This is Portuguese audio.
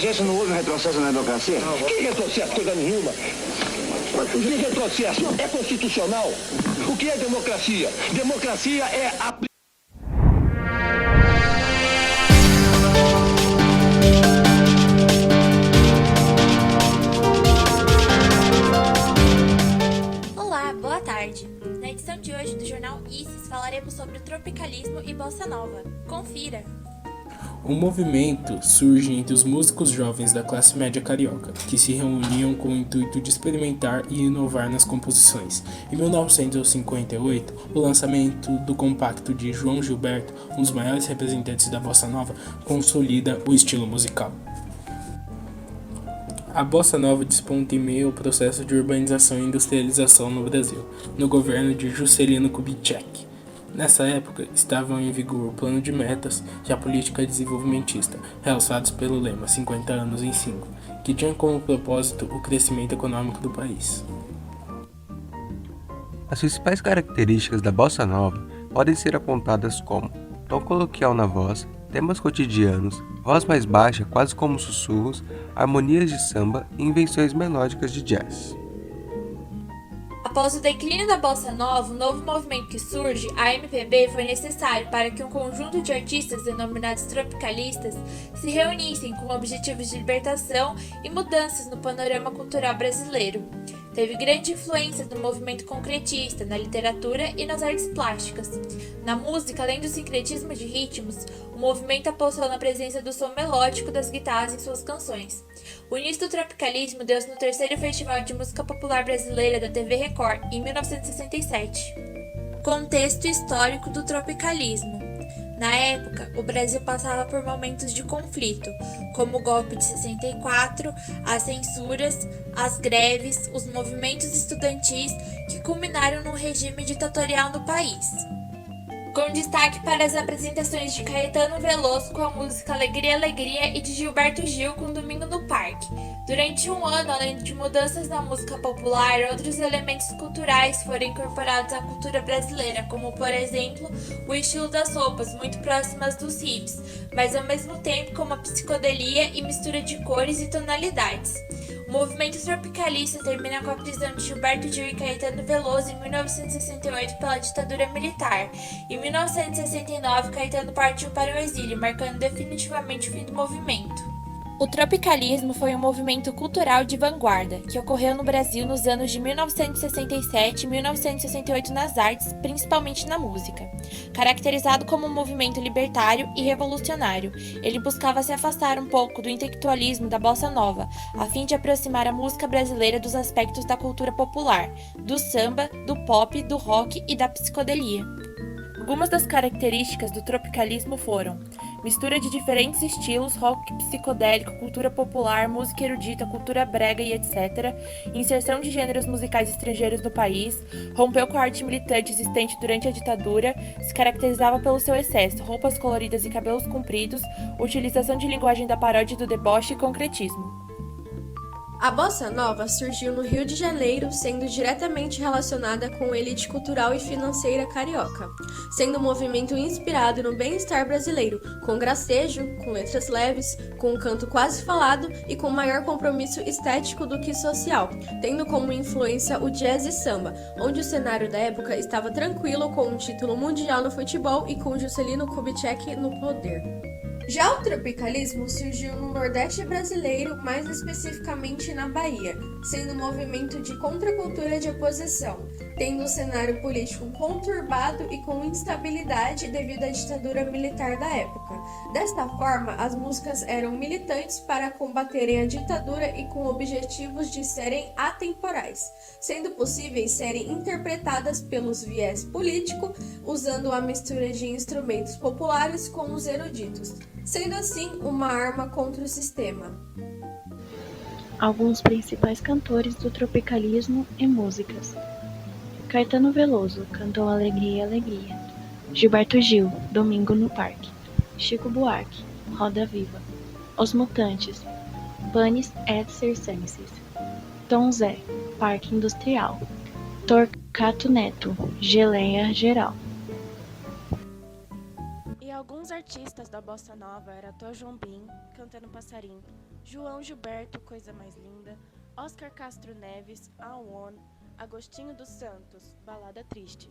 Gente, não houve retrocesso na democracia? Que retrocesso? Coisa nenhuma. O que é retrocesso? É constitucional. O que é democracia? Democracia é a... Olá, boa tarde. Na edição de hoje do Jornal Isis falaremos sobre o tropicalismo e bossa nova. Confira! Um movimento surge entre os músicos jovens da classe média carioca, que se reuniam com o intuito de experimentar e inovar nas composições. Em 1958, o lançamento do compacto de João Gilberto, um dos maiores representantes da bossa nova, consolida o estilo musical. A bossa nova desponta em meio ao processo de urbanização e industrialização no Brasil, no governo de Juscelino Kubitschek. Nessa época, estavam em vigor o Plano de Metas e a Política Desenvolvimentista, realçados pelo lema 50 anos em 5, que tinha como propósito o crescimento econômico do país. As principais características da bossa nova podem ser apontadas como tom coloquial na voz, temas cotidianos, voz mais baixa, quase como sussurros, harmonias de samba e invenções melódicas de jazz. Após o declínio da bossa nova, o novo movimento que surge, a MPB, foi necessário para que um conjunto de artistas denominados tropicalistas se reunissem com objetivos de libertação e mudanças no panorama cultural brasileiro. Teve grande influência do movimento concretista na literatura e nas artes plásticas. Na música, além do sincretismo de ritmos, o movimento apostou na presença do som melódico das guitarras em suas canções. O início do tropicalismo deu-se no terceiro Festival de Música Popular Brasileira da TV Record, em 1967. Contexto histórico do tropicalismo. Na época, o Brasil passava por momentos de conflito, como o golpe de 64, as censuras, as greves, os movimentos estudantis que culminaram no regime ditatorial no país. Com destaque para as apresentações de Caetano Veloso com a música Alegria, Alegria e de Gilberto Gil com Domingo no Parque. Durante um ano, além de mudanças na música popular, outros elementos culturais foram incorporados à cultura brasileira, como, por exemplo, o estilo das roupas, muito próximas dos hips, mas ao mesmo tempo com uma psicodelia e mistura de cores e tonalidades. O movimento tropicalista termina com a prisão de Gilberto Gil e Caetano Veloso em 1968 pela ditadura militar. Em 1969, Caetano partiu para o exílio, marcando definitivamente o fim do movimento. O tropicalismo foi um movimento cultural de vanguarda, que ocorreu no Brasil nos anos de 1967 e 1968 nas artes, principalmente na música. Caracterizado como um movimento libertário e revolucionário, ele buscava se afastar um pouco do intelectualismo da bossa nova, a fim de aproximar a música brasileira dos aspectos da cultura popular, do samba, do pop, do rock e da psicodelia. Algumas das características do tropicalismo foram mistura de diferentes estilos, rock psicodélico, cultura popular, música erudita, cultura brega e etc., inserção de gêneros musicais estrangeiros no país, rompeu com a arte militante existente durante a ditadura, se caracterizava pelo seu excesso, roupas coloridas e cabelos compridos, utilização de linguagem da paródia e do deboche e concretismo. A bossa nova surgiu no Rio de Janeiro, sendo diretamente relacionada com a elite cultural e financeira carioca, sendo um movimento inspirado no bem-estar brasileiro, com gracejo, com letras leves, com um canto quase falado e com maior compromisso estético do que social, tendo como influência o jazz e samba, onde o cenário da época estava tranquilo com um título mundial no futebol e com Juscelino Kubitschek no poder. Já o tropicalismo surgiu no Nordeste brasileiro, mais especificamente na Bahia, sendo um movimento de contracultura de oposição, tendo um cenário político conturbado e com instabilidade devido à ditadura militar da época. Desta forma, as músicas eram militantes para combaterem a ditadura e com objetivos de serem atemporais, sendo possíveis serem interpretadas pelos viés político, usando a mistura de instrumentos populares com os eruditos, sendo assim uma arma contra o sistema. Alguns principais cantores do tropicalismo e músicas. Caetano Veloso cantou Alegria, Alegria. Gilberto Gil, Domingo no Parque. Chico Buarque, Roda Viva. Os Mutantes, Panis et Circenses. Tom Zé, Parque Industrial. Torquato Neto, Geleia Geral. Alguns Alguns artistas da bossa nova eram Tom Jobim, Cantando Passarinho, João Gilberto, Coisa Mais Linda, Oscar Castro Neves, Aon, Agostinho dos Santos, Balada Triste.